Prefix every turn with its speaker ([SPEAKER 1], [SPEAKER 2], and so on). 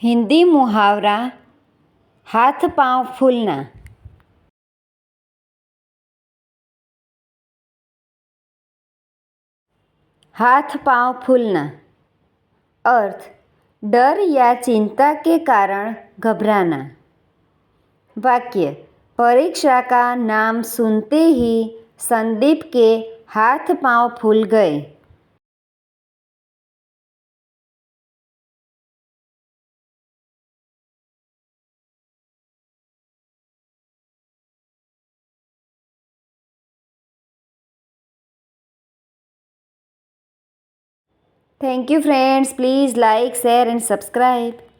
[SPEAKER 1] हिंदी मुहावरा हाथ पाँव फूलना। हाथ पाँव फूलना अर्थ डर या चिंता के कारण घबराना। वाक्य परीक्षा का नाम सुनते ही संदीप के हाथ पाँव फूल गए। Thank you friends. Please like, share and subscribe.